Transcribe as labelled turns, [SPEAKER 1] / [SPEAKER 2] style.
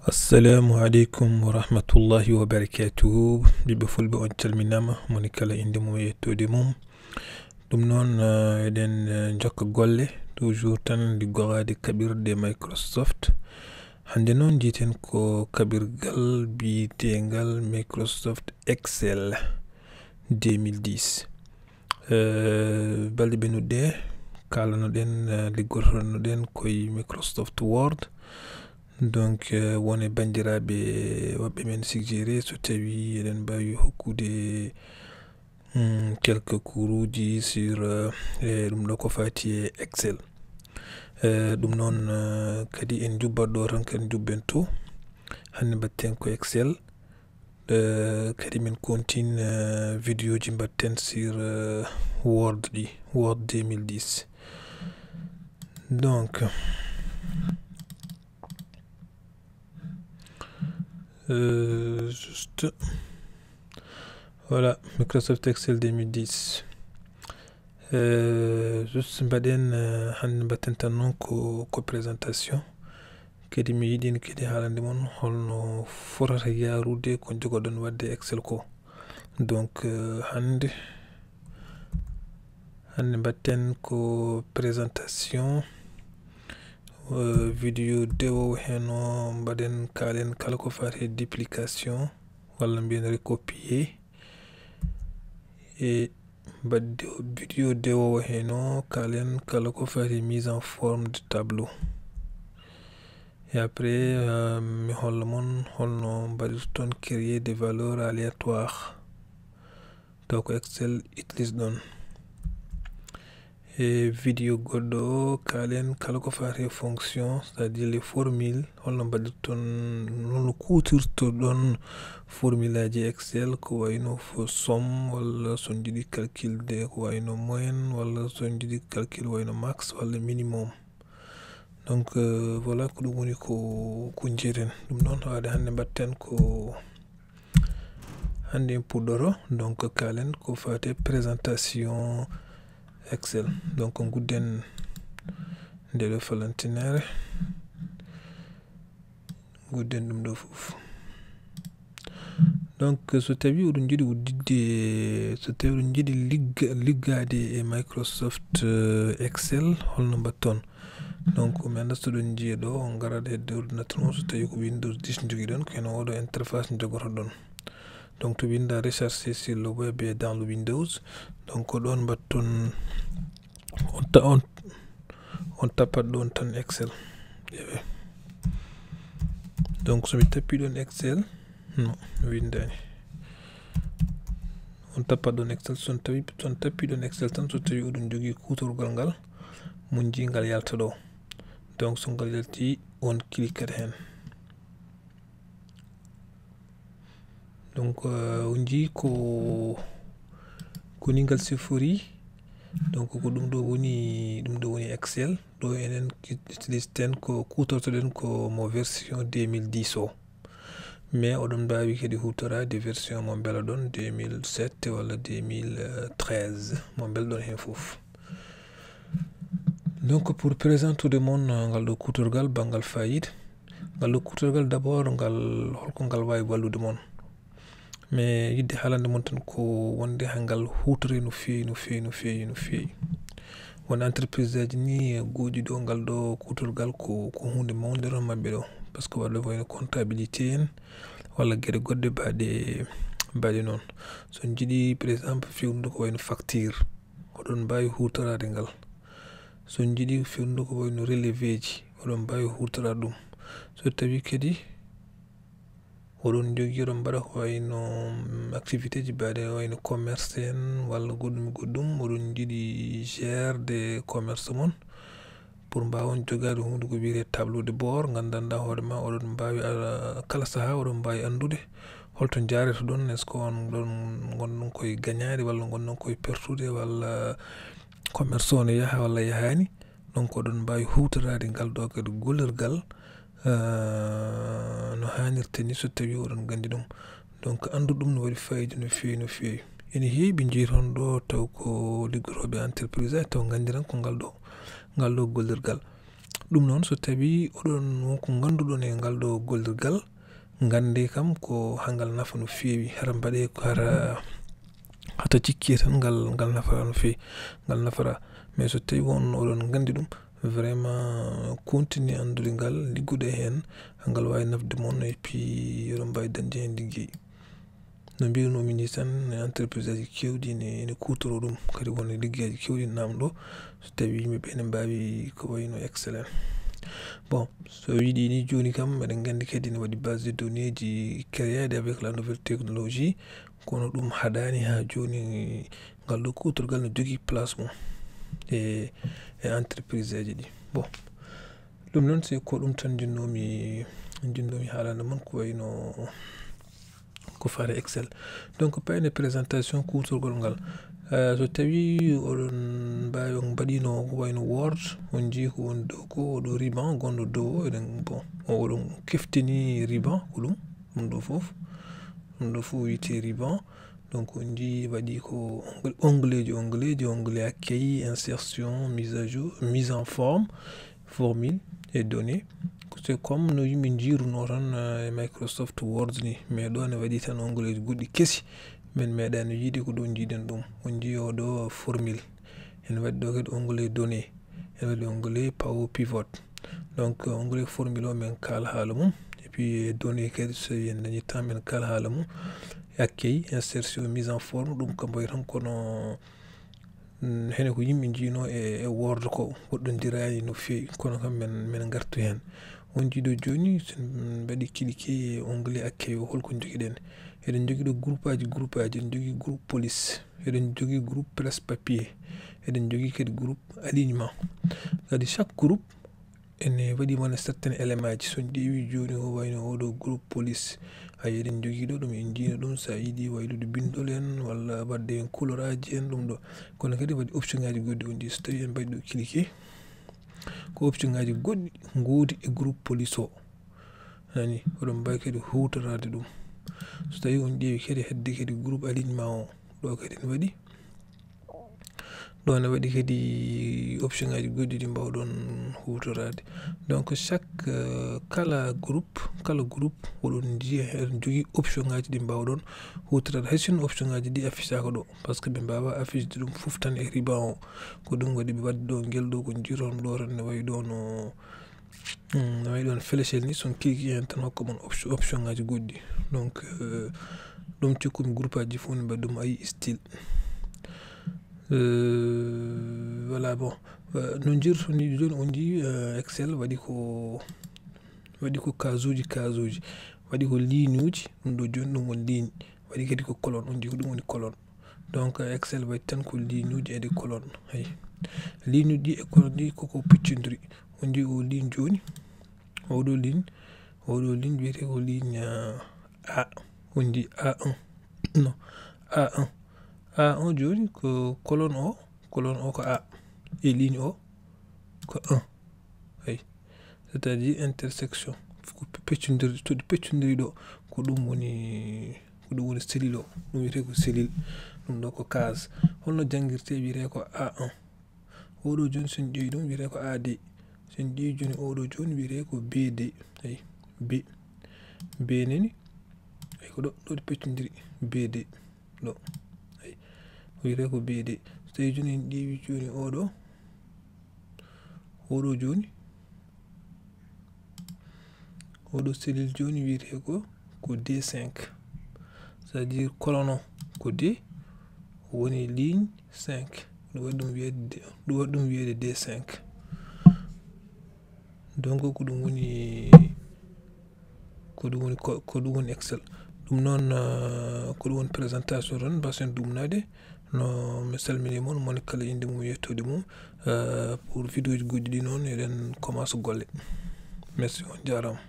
[SPEAKER 1] Assalamu alaikum wa rahmatullahi wa barakatuhu. Biɓe fulɓe on calminama moni kala inde mum e yettode mum. Ɗum noon eɗen jokka golle toujours tan liggorade kaɓirɗe Microsoft. Hande noon jiten ko kaɓirgal biyetengal Microsoft Excel 2010. Balɗe ɓennuɗe kalanoɗen liggortonoɗen koye Microsoft Word. Donc wone bandiraɓe wabɓe men suggéré so tawi eɗen mbawi hokkude quelques couruji sur ɗum ɗo ko fati e Excel. Ɗum noon kadi en jubbat ɗo tan kadi jubben to hande mbatten ko Excel. Kadi min continue vidéo ji mbatten sur Word ɗi Word 2010. Donc juste voilà Microsoft Excel 2010. Juste mbaɗen hande mbatten tan noon ko présentation kadi mi yiɗino kadi haalande mon holno fotata yarude ko jogoɗon wadde Excel ko. Donc hande mbatten ko présentation vidéo dewo heno mbaɗen kalen kala ko fati duplication walla mbiyen recopier et mbadde vidéo dewo heno kalen kala ko fati mise en forme de tableau. Et après mi holla mon holno mbaɗirton créer des valeurs aléatoires taw ko Excel utilise ɗon. Et vidéo goɗɗo kalen kala ko fati fonction, c'est-à-dire les formules holno mbaɗirton holno kutirtoɗon formule aji Excel ko wayno fo somme walla son jiiɗi calculde ko wayno moyenne walla son jiiɗi calcul wayno max walla minimum. Donc voilà ko ɗum woni ko jeeten. Ɗum noon hawde hande mbatten ko hande en puɗɗoro donc kalen ko fati présentation Excel. Donc gudden nde ɗo falantinere gudden ɗum ɗo fof. Donc so tawi oɗon jiiɗi uddidde so tawi oɗon jiiɗi liggade e Microsoft Excel holno mbatton. Donc mi anda so ɗon jiiya ɗo on garat hedde ordinateur mo so tawi ko Windows 10 jogiɗon ko heno oɗo interface jogotoɗon. Donc to winda rechercher sur le web et dans le Windows, donc ɗon mbatton on tapat ɗon tan Excel. Donc so mi tappi ɗon Excel no windani on tapat ɗon Excel son tappi ɗon Excel tan so tawi oɗon jogui kutorgal ngal mun jingal yalta ɗo. Donc so ngal yalti on cliquat hen. Donc on jii ko ni ngal sifori. Donc ko ɗum ɗo woni Excel ɗo enen utilise ten ko kutortoɗen ko mo version 2010 o, mais oɗon mbawi kadi hutorade version mo beela ɗon 2007 walla 2013 mo belɗon hen fof. Donc pour présentude mon ngal ɗo kutorgal bangal fayida ngal ɗo kutorgal d'abord ngal holko ngal wawi wallude mon. Mais yidde haalande mon tan ko wonde hangal hutore no fewi. Won entreprise aji ni goƴi ɗo ngal ɗo kutorgal ko hunde mawde ɗon mabɓe ɗo, par ce que waɗa wayno comptabilité en walla gueɗe goɗɗe baɗe noon. So jiiɗi par exemple fewnude ko wayno facture oɗon mbawi hutorade ngal. So jiiɗi fewnude ko wayno relevé ji oɗon mbawi hutorade ɗum. So tawi kadi oɗon jogui oɗon mbaɗa ko wayno activité ji baɗe wayno commerce en walla goɗɗum oɗon jiiɗi gerde commerce mon pour mbawon jogade hunde ko wiyete tableau de bord gandanɗa hoorema oɗon mbawi kala saaha oɗon mbawi andude holto jarete ɗon, est ce que on ɗon gonɗon koye gagnade walla gonɗon koye pertude walla commerce o ne yaaha walla yahani. Donc oɗon mbawi hutorade ngal ɗo kadi gollirgal no hannirta ni so tawi oɗon gandi ɗum. Donc andude ɗum no waɗi fayida no fewi. Ene heewi jiiton ɗo taw ko liggoroɓe entreprise taw gandiran ko ngal ɗo gollirgal. ɗum noon so tawi oɗon wonko ganduɗon e ngal ɗo gollirgal gande kam ko hangal nafa no feewi hara mbaɗe ko hara hata cikki tan ngal nafara no feewi ngal nafara mais so tawi won oɗon gandi ɗum vraiment continue andude ngal liggude hen hangal wawi nafde mon et puis oɗon mbawi dañde hen ligguey no mbinomi ni tan entreprise aji kewɗi ne kutoro ɗum kadi won liggueji kewɗi namɗo so tawi yimɓeɓe ne mbawi ko wayno excellent. Bon so wiɗi ni joni kam eɗen gandi kadi ne waɗi base de données ji créade avec la nouvelle technologie kono ɗum haɗani ha joni ngal ɗo kutorgal no jogui place mum e entreprise aji ɗi. Bon ɗum noon c'est ko ɗum tan jinnomi haalande mon ko wayno ko fare Excel. Donc payne présentation kutorgol ngal so tawi oɗon mbawi on mbaɗino ko wayno Word on jii ko woni dow ko oɗo ruban gonɗo dow eɗen bon oɗon keftini ruban ko ɗum ɗo fof wiyete ruban. Donc on jii waɗi ko onglet accueil, insertion, mise à jour, mise en forme, formule et données. C'est comme no yimɓe jiruno tan e Microsoft Word ni mais ɗo ne waɗi tan onglet ji goɗɗi kesi min meeɗani yiide ko ɗo jiiɗen ɗum on jii oɗo formule en waɗi ɗo kadi onglet données en waɗi onglet power pivot. Donc onglet formule o min kala haala mum et puis données kadi so en dañi temps min kala haala mum accueil, insertion, mise en forme ɗum kam boy tan kono hene ko yimɓe jiino e Word ko woɗɗodirani no fewi kono kam min gartu hen on jiiɗo joni sen mbaɗi cliquer e onglet accueil o holko joguiɗen eɗen jogui ɗo groupe aji eɗen jogui groupe police eɗen jogui groupe presse papier eɗen jogui kadi groupe alignement kadi chaque groupe ene waɗi wona certain élément ji son ƴeewi joni o wayno oɗo groupe police hay eɗen jogui ɗo ɗum en jiino ɗum sa yiiɗi waylude bindol en walla wadde en couleur aji en ɗum ɗo kono kadi waɗi option ngaji goɗɗi on jii so tawi en mbaɗi ɗo cliquer ko option ngaji goɗɗi goodi e groupe police o nani oɗon mbawi kadi hutorade ɗum so tawi on ƴeewi kadi hedde kadi groupe alignement o ɗo kadi ne waɗi ɗo ne waɗi kadi option ngaji goɗɗi ɗi mbawɗon hutorade. Donc chaque kala groupe oɗon jiiya eɗen jogui option ngaji ɗi mbawɗon hutorade hay sinno option ngaji ɗi affichaka ɗo par ce que ɓe mbawa affiche ɗum foof tan e ruban o ko ɗum waɗi ɓe waddi ɗo guel ɗo ko jiiron ɗo tan ne wayi ɗo no wayi ɗon fléchel ni son clique hen tan hokka mon option ngaji goɗɗi. Donc ɗum cikkumi groupe aji fof ne mbaɗi ɗum ayi style voilà. Bon no jirtoni joni on jii Excel waɗi ko case uji waɗi ko ligne uji ɗum ɗo joni ɗum woni ligne waɗi kadi ko colonne on jii ko ɗum woni colonne. Donc Excel waɗi tan ko ligne uji e colonne hay ligne uji e colonne ɗi koko piccodiri on jii o ligne joni oɗo ligne wiyete ko ligne A on jii A1 non A1 joni ko colonne o ko A et ligne o ko 1 hay c'est-à-dire intersection ko peccodiri to ɗi peccodiri ɗo ko ɗum woni cellule o ɗum wiyete ko cellule ɗum ɗo ko case holno jangirte wiyete ko A1 oɗo joni sen ƴeewi ɗum wiyete ko AD sen ƴeewi joni oɗo joni wiyete ko BD hay B nani ay ko ɗo ɗi peccodiri BD ɗo hay wiyete ko BD so tawi joni en ƴeewi joni oɗo joni oɗo cellule joni wiyete ko D5 c'est à dire colonne o ko D woni ligne 5 ɗum waɗi ɗum wiyede D5 donc ko ɗum woni Excel ɗum noon ko ɗum woni présentation tan basen ɗumnade no mi salmini moon moni kala inde mum yettode mum pour vidéo ji goɗɗi ɗi noon eɗen commence golle merci on jarama.